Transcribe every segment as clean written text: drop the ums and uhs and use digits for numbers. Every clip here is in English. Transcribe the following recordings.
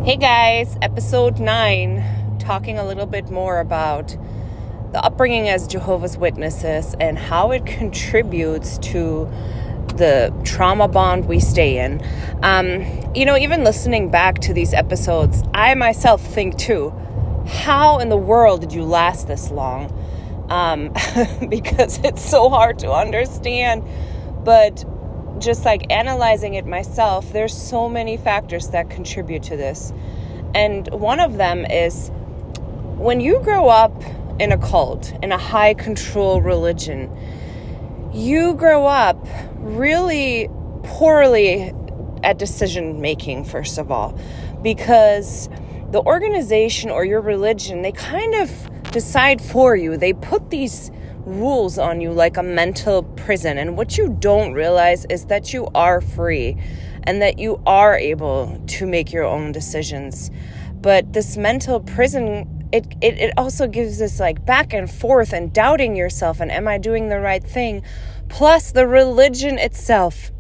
Hey guys, episode 9, talking a little bit more about the upbringing as Jehovah's Witnesses and how it contributes to the trauma bond we stay in. Even listening back to these episodes, I myself think too, how in the world did you last this long? Because it's so hard to understand, but just like analyzing it myself, there's so many factors that contribute to this. And one of them is when you grow up in a cult, in a high control religion, you grow up really poorly at decision making, first of all, because the organization or your religion, they kind of decide for you. They put these rules on you like a mental prison. And what you don't realize is that you are free and that you are able to make your own decisions. But this mental prison, it also gives this like back and forth and doubting yourself and am I doing the right thing? Plus the religion itself.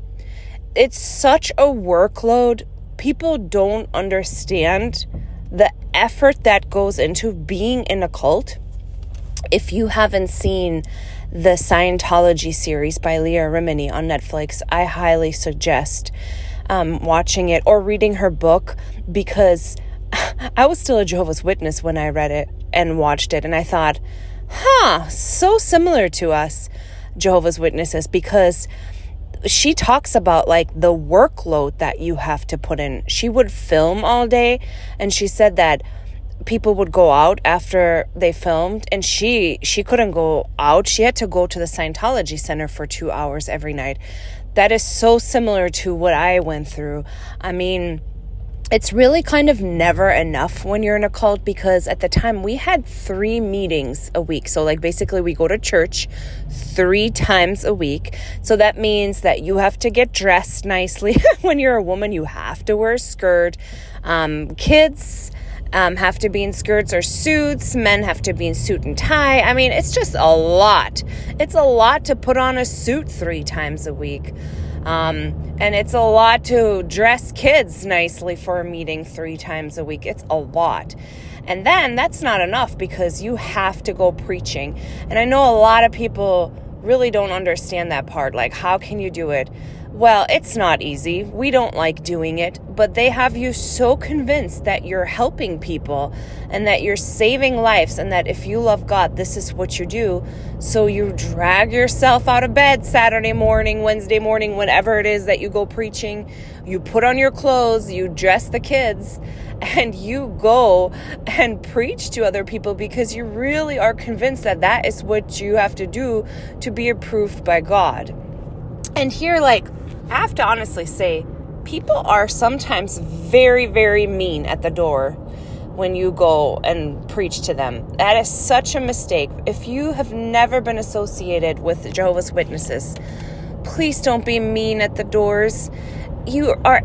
It's such a workload. People don't understand the effort that goes into being in a cult. If you haven't seen the Scientology series by Leah Remini on Netflix, I highly suggest watching it or reading her book, because I was still a Jehovah's Witness when I read it and watched it. And I thought, so similar to us Jehovah's Witnesses, because she talks about like the workload that you have to put in. She would film all day, and she said that people would go out after they filmed, and she couldn't go out. She had to go to the Scientology Center for 2 hours every night. That is so similar to what I went through. I mean, it's really kind of never enough when you're in a cult, because at the time we had 3 meetings a week. So like basically we go to church 3 times a week. So that means that you have to get dressed nicely. When you're a woman, you have to wear a skirt. Kids have to be in skirts or suits. Men have to be in suit and tie. I mean, it's just a lot. It's a lot to put on a suit 3 times a week. And it's a lot to dress kids nicely for a meeting 3 times a week. It's a lot. And then that's not enough, because you have to go preaching. And I know a lot of people really don't understand that part. Like, how can you do it? Well, it's not easy. We don't like doing it, but they have you so convinced that you're helping people and that you're saving lives and that if you love God, this is what you do. So you drag yourself out of bed Saturday morning, Wednesday morning, whenever it is that you go preaching. You put on your clothes, you dress the kids, and you go and preach to other people because you really are convinced that that is what you have to do to be approved by God. And here, like, I have to honestly say, people are sometimes very, very mean at the door when you go and preach to them. That is such a mistake. If you have never been associated with Jehovah's Witnesses, please don't be mean at the doors. You are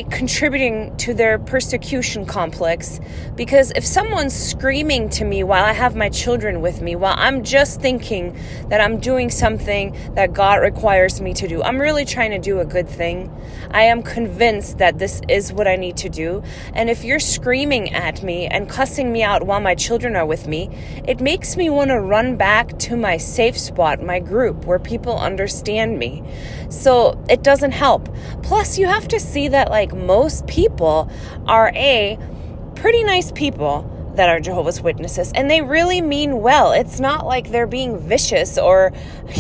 contributing to their persecution complex, because if someone's screaming to me while I have my children with me, while I'm just thinking that I'm doing something that God requires me to do, I'm really trying to do a good thing. I am convinced that this is what I need to do. And if you're screaming at me and cussing me out while my children are with me, it makes me want to run back to my safe spot, my group, where people understand me. So it doesn't help. Plus, you have to see that like most people are pretty nice people that are Jehovah's Witnesses, and they really mean well. It's not like they're being vicious or,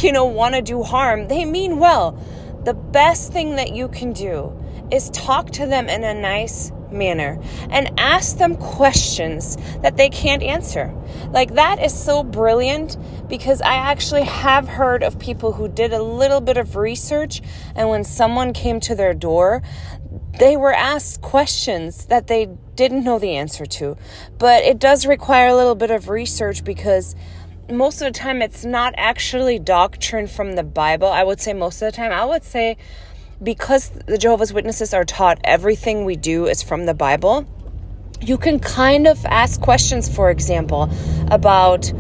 want to do harm. They mean well. The best thing that you can do is talk to them in a nice manner and ask them questions that they can't answer. Like, that is so brilliant, because I actually have heard of people who did a little bit of research, and when someone came to their door, they were asked questions that they didn't know the answer to. But it does require a little bit of research, because most of the time it's not actually doctrine from the Bible. I would say most of the time. I would say because the Jehovah's Witnesses are taught everything we do is from the Bible, you can kind of ask questions, for example, about,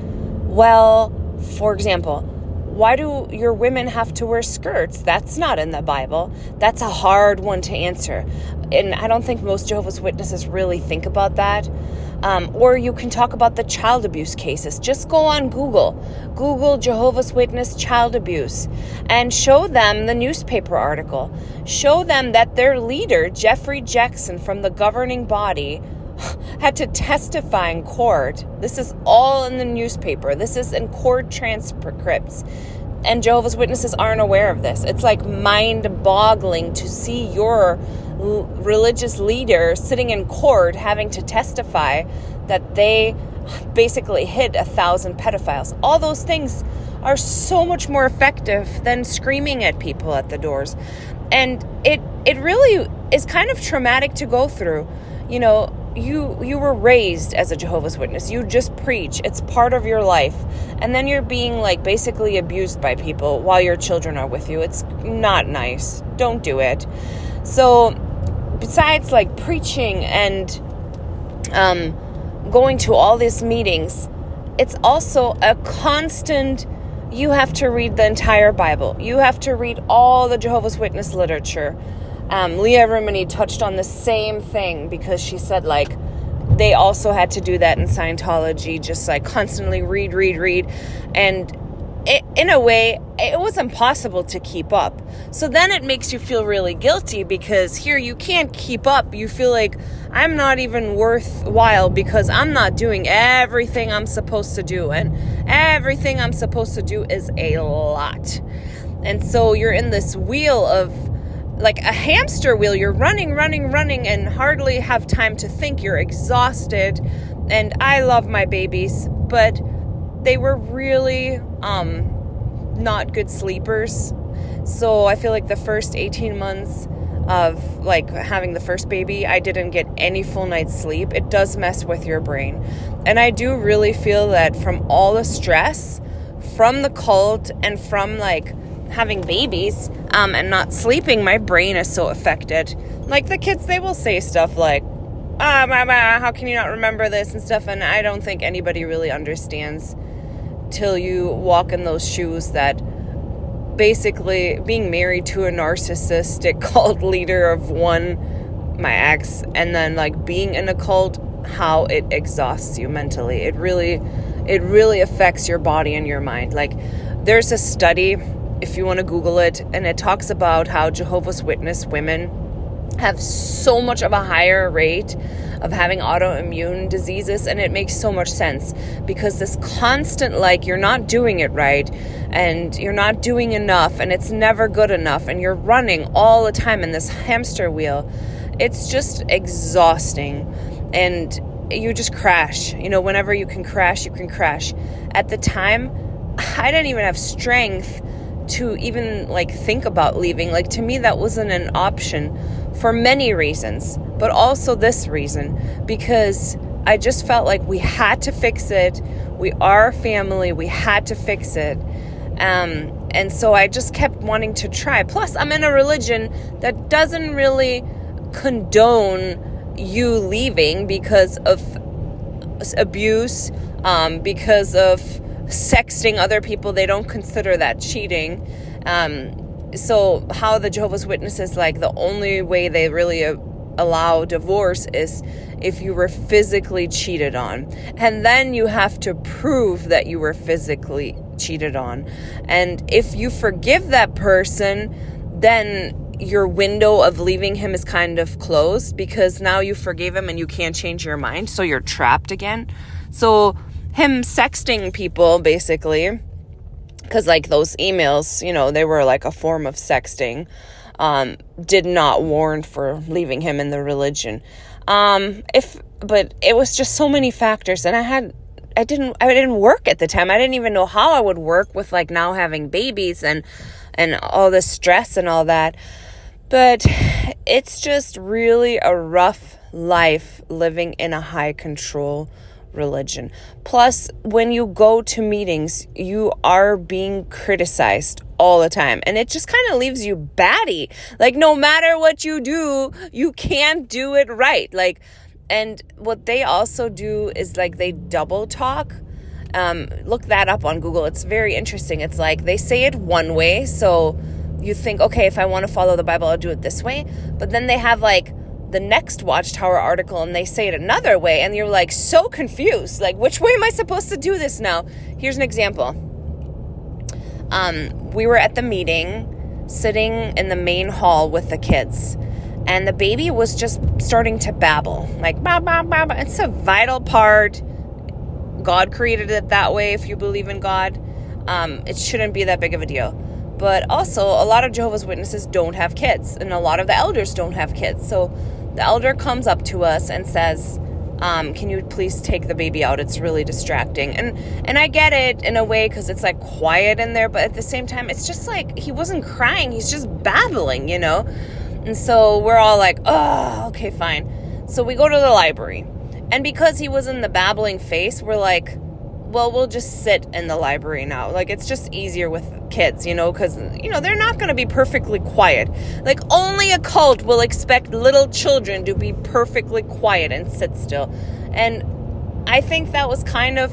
why do your women have to wear skirts? That's not in the Bible. That's a hard one to answer. And I don't think most Jehovah's Witnesses really think about that. Or you can talk about the child abuse cases. Just go on Google. Google Jehovah's Witness child abuse and show them the newspaper article. Show them that their leader, Jeffrey Jackson from the governing body, had to testify in court. This is all in the newspaper. This is in court transcripts. And Jehovah's Witnesses aren't aware of this. It's like mind-boggling to see your religious leader sitting in court having to testify that they basically hid 1,000 pedophiles. All those things are so much more effective than screaming at people at the doors. And it really is kind of traumatic to go through. You know, you were raised as a Jehovah's Witness. You just preach. It's part of your life. And then you're being like basically abused by people while your children are with you. It's not nice. Don't do it. So besides like preaching and going to all these meetings, it's also a constant, you have to read the entire Bible. You have to read all the Jehovah's Witness literature. Leah Remini touched on the same thing because she said like they also had to do that in Scientology, just like constantly read. And in a way, it was impossible to keep up. So then it makes you feel really guilty because here you can't keep up. You feel like I'm not even worthwhile because I'm not doing everything I'm supposed to do. And everything I'm supposed to do is a lot. And so you're in this wheel of like a hamster wheel. You're running and hardly have time to think. You're exhausted. And I love my babies, but they were really not good sleepers. So I feel like the first 18 months of like having the first baby, I didn't get any full night's sleep. It does mess with your brain. And I do really feel that from all the stress from the cult and from like having babies and not sleeping, my brain is so affected. Like the kids, they will say stuff like, mama, how can you not remember this and stuff? And I don't think anybody really understands till you walk in those shoes that basically being married to a narcissistic cult leader of one, my ex, and then like being in a cult, how it exhausts you mentally. It really affects your body and your mind. Like there's a study, if you want to Google it, and it talks about how Jehovah's Witness women have so much of a higher rate of having autoimmune diseases, and it makes so much sense because this constant like you're not doing it right and you're not doing enough and it's never good enough and you're running all the time in this hamster wheel, it's just exhausting and you just crash. You know, whenever you can crash, you can crash. At the time, I didn't even have strength to even like think about leaving. Like to me, that wasn't an option for many reasons, but also this reason, because I just felt like we had to fix it. We are family. We had to fix it. And so I just kept wanting to try. Plus, I'm in a religion that doesn't really condone you leaving because of abuse, because of sexting other people. They don't consider that cheating. So how the Jehovah's Witnesses, like the only way they really allow divorce is if you were physically cheated on. And then you have to prove that you were physically cheated on. And if you forgive that person, then your window of leaving him is kind of closed because now you forgave him and you can't change your mind. So you're trapped again. So him sexting people basically, because like those emails, you know, they were like a form of sexting, did not warrant for leaving him in the religion. But it was just so many factors, and I didn't work at the time. I didn't even know how I would work with like now having babies and all the stress and all that. But it's just really a rough life living in a high control religion. Plus, when you go to meetings, you are being criticized all the time, and it just kind of leaves you batty. Like no matter what you do, you can't do it right. Like, and what they also do is like they double talk. Look that up on Google. It's very interesting. It's like they say it one way, so you think, okay, if I want to follow the Bible, I'll do it this way. But then they have like the next Watchtower article and they say it another way, and you're like so confused. Like, which way am I supposed to do this now? Here's an example. We were at the meeting, sitting in the main hall with the kids, and the baby was just starting to babble. Like, bah, bah, bah, bah. It's a vital part. God created it that way, if you believe in God. It shouldn't be that big of a deal. But also, a lot of Jehovah's Witnesses don't have kids, and a lot of the elders don't have kids. So the elder comes up to us and says, can you please take the baby out? It's really distracting. And I get it in a way, because it's like quiet in there, but at the same time, it's just like he wasn't crying. He's just babbling, you know? And so we're all like, oh, okay, fine. So we go to the library. And because he was in the babbling phase, we're like, well, we'll just sit in the library now. Like, it's just easier with kids, you know, because, you know, they're not going to be perfectly quiet. Like, only a cult will expect little children to be perfectly quiet and sit still. And I think that was kind of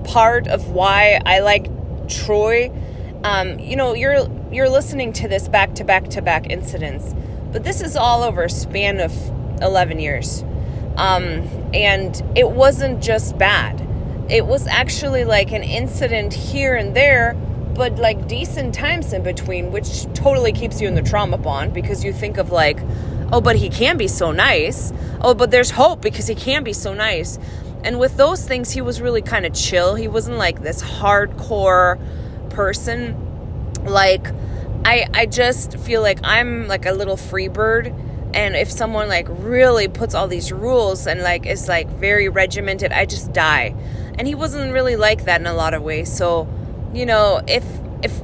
part of why I like Troy. You know, you're listening to this back to back incidents, but this is all over a span of 11 years. And it wasn't just bad. It was actually like an incident here and there, but like decent times in between, which totally keeps you in the trauma bond, because you think of like, oh, but he can be so nice. Oh, but there's hope because he can be so nice. And with those things, he was really kind of chill. He wasn't like this hardcore person. Like, I just feel like I'm like a little free bird. And if someone like really puts all these rules and like is like very regimented, I just die. And he wasn't really like that in a lot of ways. So, you know, if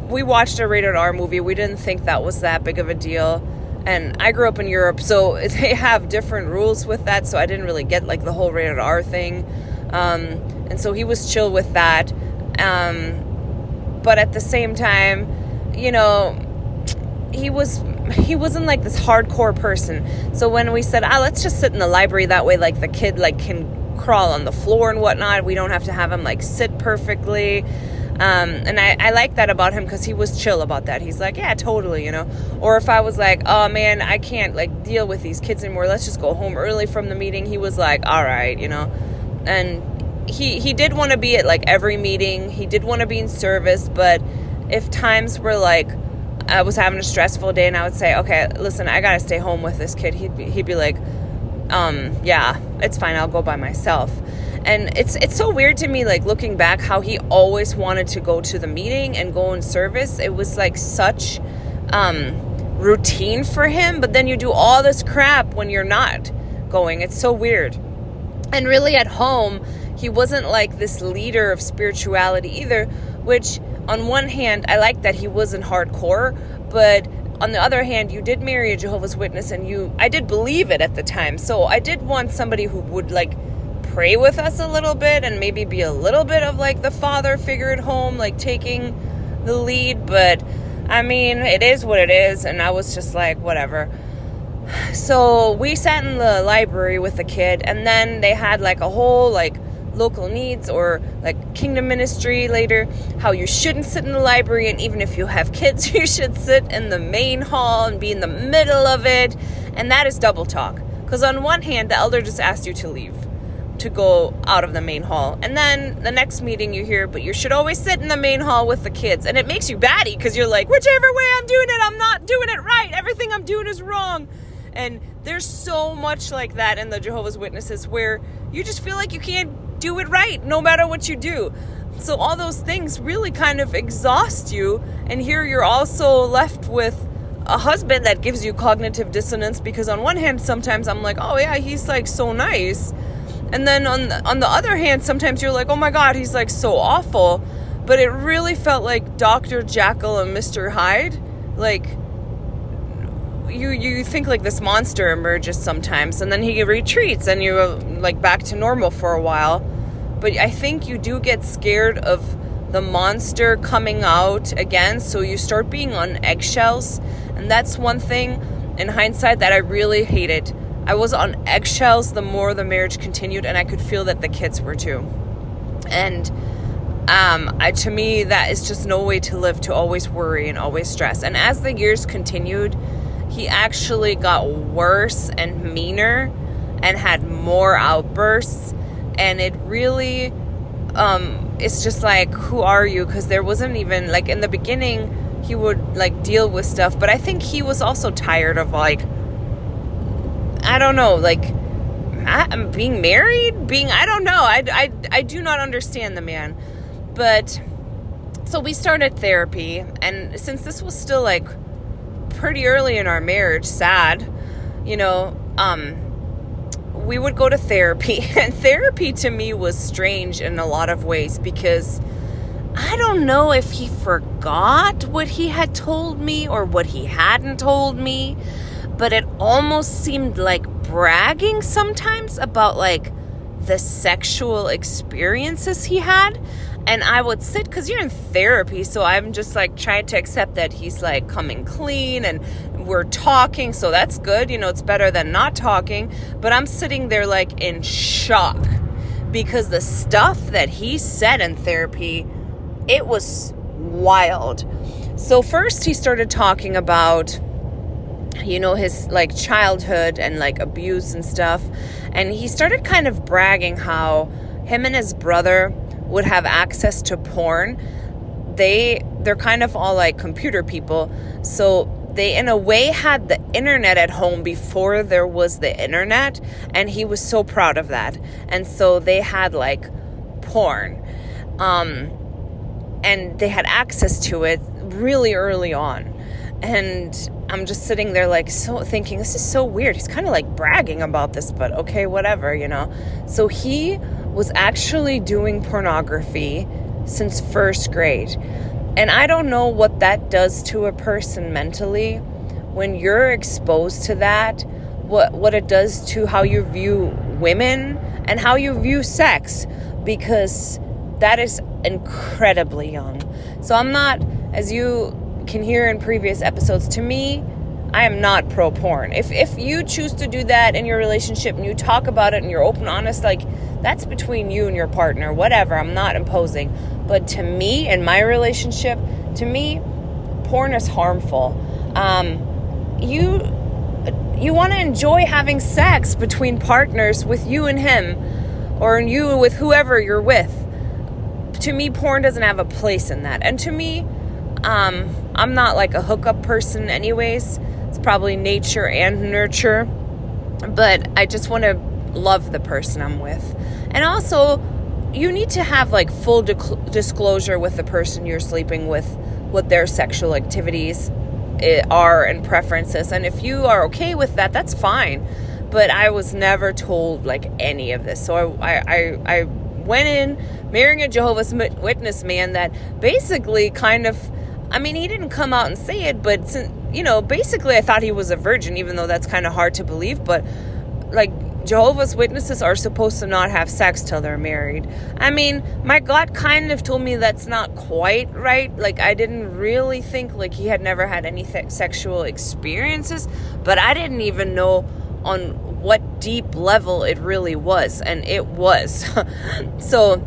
we watched a rated R movie, we didn't think that was that big of a deal. And I grew up in Europe, so they have different rules with that. So I didn't really get like the whole rated R thing. And so he was chill with that. But at the same time, you know, he wasn't like this hardcore person. So when we said, let's just sit in the library, that way like the kid like can crawl on the floor and whatnot, we don't have to have him like sit perfectly. And I like that about him, because he was chill about that. He's like, yeah, totally, you know. Or if I was like, oh man, I can't like deal with these kids anymore, let's just go home early from the meeting, he was like, all right, you know. And he did want to be at like every meeting, he did want to be in service. But if times were like I was having a stressful day and I would say, okay, listen, I gotta stay home with this kid, he'd be like, yeah, it's fine, I'll go by myself. And it's so weird to me, like looking back, how he always wanted to go to the meeting and go in service. It was like such routine for him, but then you do all this crap when you're not going. It's so weird. And really at home, he wasn't like this leader of spirituality either, which on one hand, I like that he wasn't hardcore, but on the other hand, you did marry a Jehovah's Witness, and I did believe it at the time. So I did want somebody who would like pray with us a little bit and maybe be a little bit of like the father figure at home, like taking the lead. But I mean, it is what it is. And I was just like, whatever. So we sat in the library with the kid, and then they had like a whole like local needs or like kingdom ministry later, how you shouldn't sit in the library, and even if you have kids, you should sit in the main hall and be in the middle of it. And that is double talk, because on one hand, the elder just asked you to leave, to go out of the main hall, and then the next meeting you hear, but you should always sit in the main hall with the kids. And it makes you batty, because you're like, whichever way I'm doing it, I'm not doing it right, everything I'm doing is wrong. And there's so much like that in the Jehovah's Witnesses, where you just feel like you can't do it right no matter what you do. So all those things really kind of exhaust you, and here you're also left with a husband that gives you cognitive dissonance, because on one hand sometimes I'm like, oh yeah, he's like so nice, and then on the other hand sometimes you're like, oh my god, he's like so awful. But it really felt like Dr. Jekyll and Mr. Hyde. Like you think like this monster emerges sometimes, and then he retreats and you're like back to normal for a while. But I think you do get scared of the monster coming out again, so you start being on eggshells. And that's one thing in hindsight that I really hated. I was on eggshells the more the marriage continued, and I could feel that the kids were too. And to me, that is just no way to live, to always worry and always stress. And as the years continued, he actually got worse and meaner and had more outbursts. And it really, it's just like, who are you? Because there wasn't even, like, in the beginning, he would, like, deal with stuff. But I think he was also tired of, like, I don't know, like, being married? I don't know. I do not understand the man. But, so we started therapy, and since this was still, like, pretty early in our marriage, sad, you know, we would go to therapy, and therapy to me was strange in a lot of ways, because I don't know if he forgot what he had told me or what he hadn't told me, but it almost seemed like bragging sometimes about, like, the sexual experiences he had. And I would sit, because you're in therapy, so I'm just, like, trying to accept that he's, like, coming clean and we're talking, so that's good. You know, it's better than not talking. But I'm sitting there, like, in shock, because the stuff that he said in therapy, it was wild. So first he started talking about, you know, his, like, childhood and, like, abuse and stuff. And he started kind of bragging how him and his brother would have access to porn. They're kind of all, like, computer people. So they, in a way, had the internet at home before there was the internet. And he was so proud of that. And so they had, like, porn. And they had access to it really early on. And I'm just sitting there, like, so thinking, this is so weird. He's kind of, like, bragging about this, but okay, whatever, you know. So he was actually doing pornography since first grade. And I don't know what that does to a person mentally when you're exposed to that, what it does to how you view women and how you view sex, because that is incredibly young. So I'm not, as you can hear in previous episodes, to me, I am not pro porn. If you choose to do that in your relationship and you talk about it and you're open, honest, like, that's between you and your partner, whatever. I'm not imposing. But to me, in my relationship, to me, porn is harmful. You want to enjoy having sex between partners, with you and him, or you with whoever you're with. To me, porn doesn't have a place in that. And to me, I'm not, like, a hookup person anyways. It's probably nature and nurture. But I just want to love the person I'm with. And also, you need to have, like, full disclosure with the person you're sleeping with, what their sexual activities are and preferences. And if you are okay with that, that's fine. But I was never told, like, any of this. So I went in marrying a Jehovah's Witness man that basically kind of, I mean, he didn't come out and say it, but, you know, basically I thought he was a virgin, even though that's kind of hard to believe. But, like, Jehovah's Witnesses are supposed to not have sex till they're married. I mean, my gut kind of told me that's not quite right. Like, I didn't really think, like, he had never had any sexual experiences, but I didn't even know on what deep level it really was, and it was. So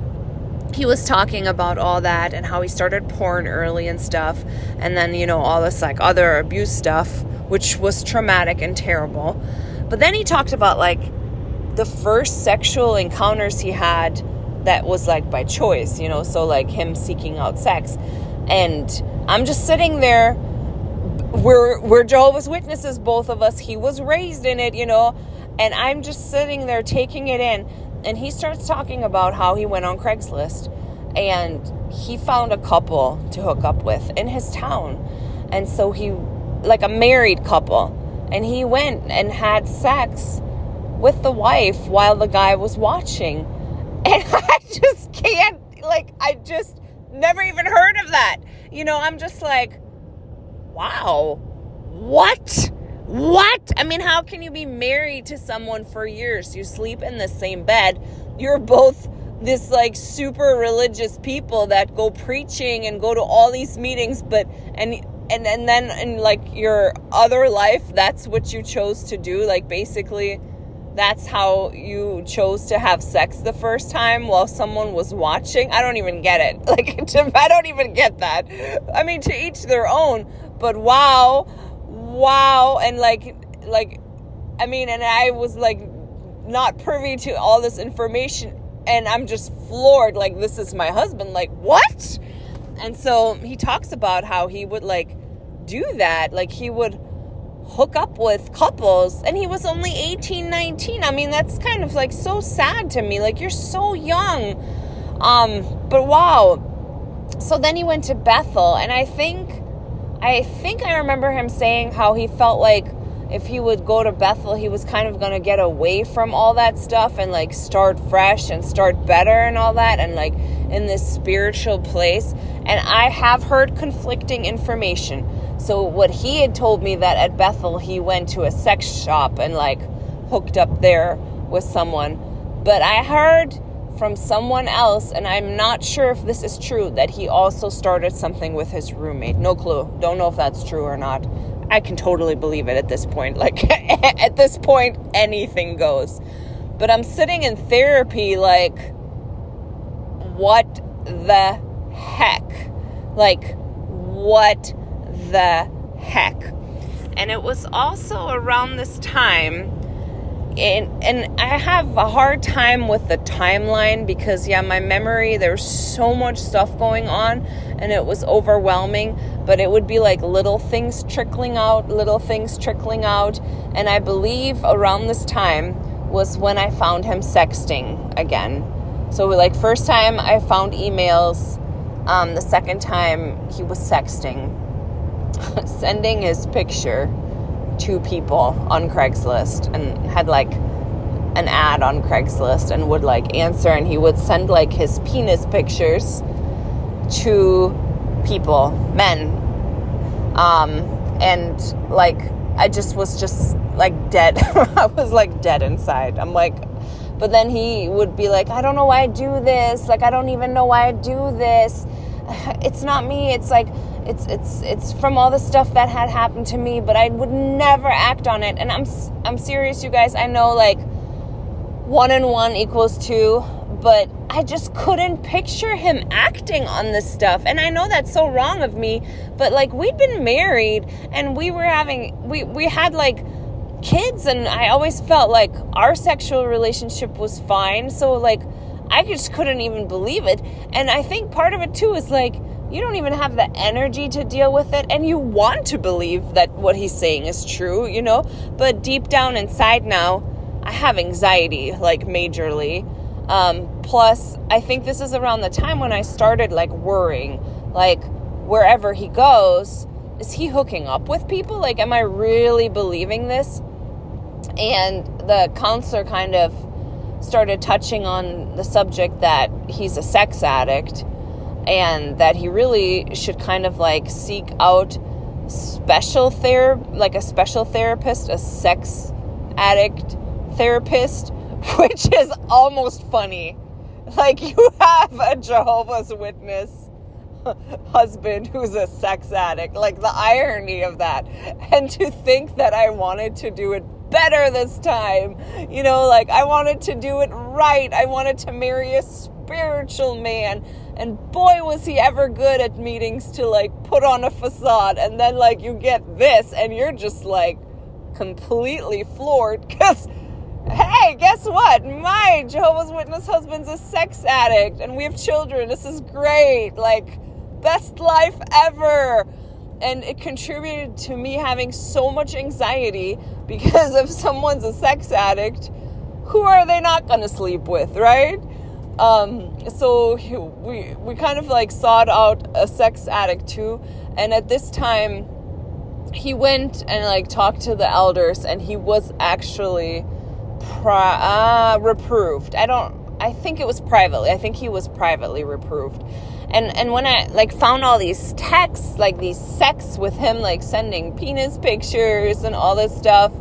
he was talking about all that and how he started porn early and stuff, and then, you know, all this, like, other abuse stuff, which was traumatic and terrible. But then he talked about, like, the first sexual encounters he had that was, like, by choice, you know, so, like, him seeking out sex. And I'm just sitting there, we're Jehovah's Witnesses, both of us. He was raised in it, you know, and I'm just sitting there taking it in. And he starts talking about how he went on Craigslist and he found a couple to hook up with in his town. And so he, like, a married couple, and he went and had sex with the wife while the guy was watching. And I just can't, like, I just never even heard of that. You know, I'm just like, wow, what? I mean, how can you be married to someone for years? You sleep in the same bed. You're both this, like, super religious people that go preaching and go to all these meetings, but, and then in, like, your other life, that's what you chose to do. Like, basically, that's how you chose to have sex the first time while someone was watching. I don't even get it. Like, I don't even get that. I mean, to each their own, but wow. And like, I mean, and I was like not privy to all this information, and I'm just floored. Like, this is my husband. Like, what? And so he talks about how he would like do that. Like, he would hook up with couples, and he was only 18, 19. I mean, that's kind of like so sad to me. Like, you're so young. But wow. So then he went to Bethel, and I think I remember him saying how he felt like if he would go to Bethel, he was kind of going to get away from all that stuff and like start fresh and start better and all that, and like in this spiritual place. And I have heard conflicting information. So what he had told me that at Bethel, he went to a sex shop and like hooked up there with someone. But I heard from someone else, and I'm not sure if this is true, that he also started something with his roommate. No clue. Don't know if that's true or not. I can totally believe it at this point. Like, at this point, anything goes. But I'm sitting in therapy like, what the heck? Like, what the heck? And it was also around this time, and I have a hard time with the timeline because, yeah, my memory, there's so much stuff going on, and it was overwhelming, but it would be like little things trickling out, and I believe around this time was when I found him sexting again. So, like, first time I found emails, the second time he was sexting, sending his picture to people on Craigslist, and had like an ad on Craigslist, and would like answer, and he would send like his penis pictures to people, men, and like I just was just like dead. I was like dead inside. I'm like, but then he would be like, I don't know why I do this, like I don't even know why I do this, it's not me, it's like it's from all the stuff that had happened to me, but I would never act on it. And I'm serious, you guys. I know like 1 and 1 equals 2, but I just couldn't picture him acting on this stuff. And I know that's so wrong of me, but like we'd been married, and we had like kids, and I always felt like our sexual relationship was fine. So like I just couldn't even believe it. And I think part of it too is like, you don't even have the energy to deal with it, and you want to believe that what he's saying is true, you know, but deep down inside now, I have anxiety, like majorly. Plus, I think this is around the time when I started like worrying, like wherever he goes, is he hooking up with people? Like, am I really believing this? And the counselor kind of started touching on the subject that he's a sex addict, and that he really should kind of like seek out a special therapist, a sex addict therapist, which is almost funny. Like, you have a Jehovah's Witness husband who's a sex addict. Like, the irony of that. And to think that I wanted to do it better this time. You know, like, I wanted to do it right. I wanted to marry a spiritual man. And boy, was he ever good at meetings to, like, put on a facade. And then, like, you get this, and you're just, like, completely floored. Because, hey, guess what? My Jehovah's Witness husband's a sex addict. And we have children. This is great. Like, best life ever. And it contributed to me having so much anxiety. Because if someone's a sex addict, who are they not going to sleep with, right? So we kind of like sought out a sex addict too. And at this time, he went and like talked to the elders, and he was actually reproved. I think it was privately. I think he was privately reproved. And when I like found all these texts, like these sex with him, like sending penis pictures and all this stuff,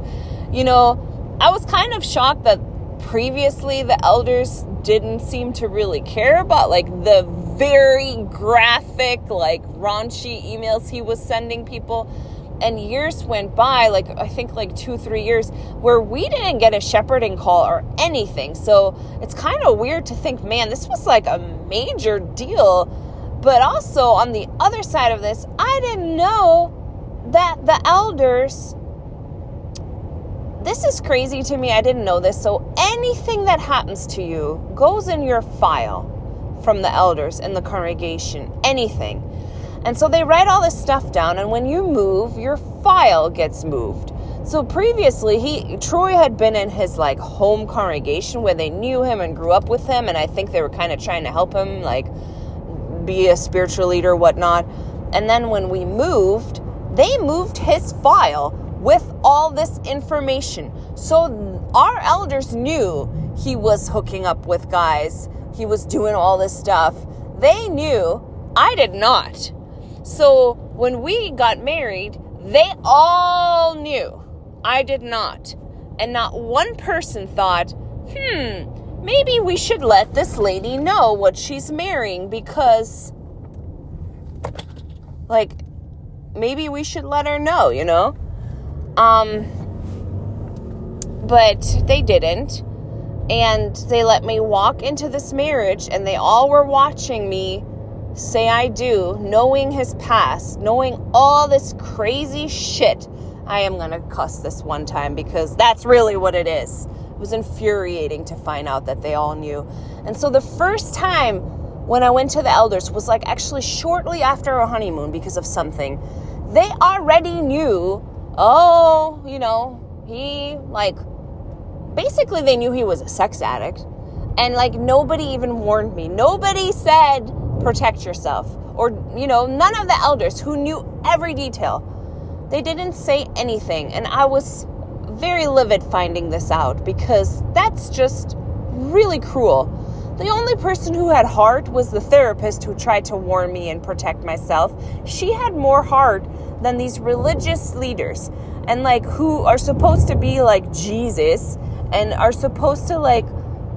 you know, I was kind of shocked that previously the elders didn't seem to really care about like the very graphic, like raunchy emails he was sending people. And years went by, I think 2-3 years, where we didn't get a shepherding call or anything. So it's kind of weird to think, man, this was a major deal. But also on the other side of this, I didn't know that the elders, this is crazy to me. I didn't know this. So anything that happens to you goes in your file from the elders in the congregation, anything. And so they write all this stuff down, and when you move, your file gets moved. So previously, Troy had been in his home congregation where they knew him and grew up with him, and I think they were kind of trying to help him be a spiritual leader, whatnot. And then when we moved, they moved his file with all this information. So our elders knew he was hooking up with guys. He was doing all this stuff. They knew. I did not. So when we got married, they all knew. I did not. And not one person thought, maybe we should let this lady know what she's marrying, because maybe we should let her know, But they didn't. And they let me walk into this marriage, and they all were watching me say I do, knowing his past, knowing all this crazy shit. I am going to cuss this one time because that's really what it is. It was infuriating to find out that they all knew. And so the first time when I went to the elders was actually shortly after our honeymoon because of something. They already knew, he basically they knew he was a sex addict. And nobody even warned me. Nobody said, protect yourself. Or, none of the elders who knew every detail. They didn't say anything. And I was very livid finding this out, because that's just really cruel. The only person who had heart was the therapist who tried to warn me and protect myself. She had more heart than these religious leaders, and who are supposed to be like Jesus and are supposed to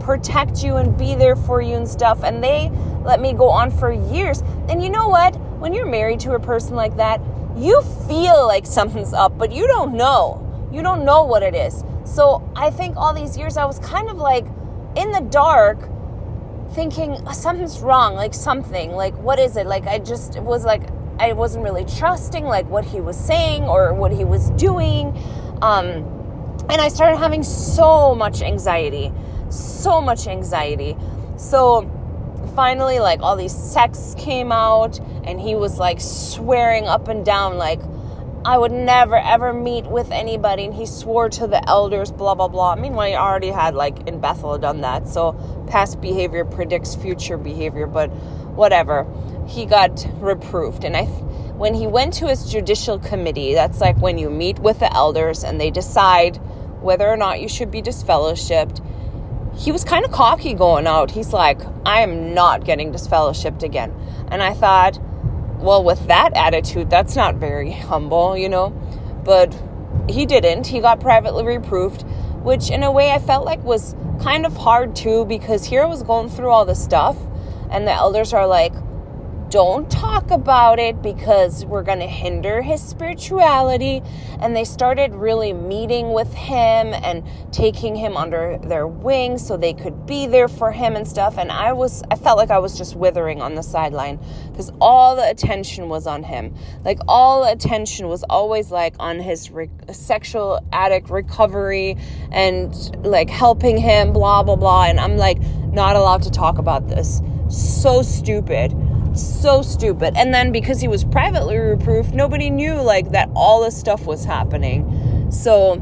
protect you and be there for you and stuff. And they let me go on for years. And you know what? When you're married to a person like that, you feel like something's up, but you don't know. You don't know what it is. So I think all these years I was kind of in the dark, thinking something's wrong, something, what is it? It was I wasn't really trusting what he was saying or what he was doing. And I started having so much anxiety. So finally, all these texts came out, and he was swearing up and down I would never ever meet with anybody, and he swore to the elders, blah blah blah. Meanwhile, I already had in Bethel done that, so past behavior predicts future behavior, but whatever. He got reproved, and when he went to his judicial committee, that's when you meet with the elders and they decide whether or not you should be disfellowshipped. He was kind of cocky going out. He's I am not getting disfellowshipped again. And I thought, well, with that attitude, that's not very humble, But he didn't. He got privately reproved, which in a way I felt was kind of hard too, because here I was going through all this stuff, and the elders are don't talk about it because we're going to hinder his spirituality. And they started really meeting with him and taking him under their wing so they could be there for him and stuff. And I felt like I was just withering on the sideline, because all the attention was on him. All the attention was always on his sexual addict recovery and helping him, blah, blah, blah. And I'm not allowed to talk about this. So stupid. And then because he was privately reproved, nobody knew that all this stuff was happening. So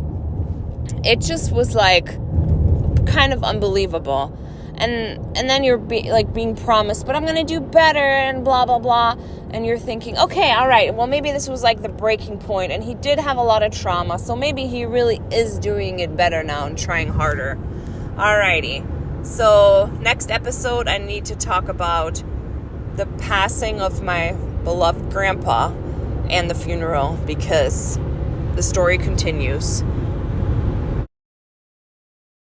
it just was kind of unbelievable. And then you're being promised, but I'm going to do better and blah, blah, blah. And you're thinking, okay, all right, well, maybe this was the breaking point. And he did have a lot of trauma. So maybe he really is doing it better now and trying harder. Alrighty. So next episode, I need to talk about the passing of my beloved grandpa and the funeral, because the story continues.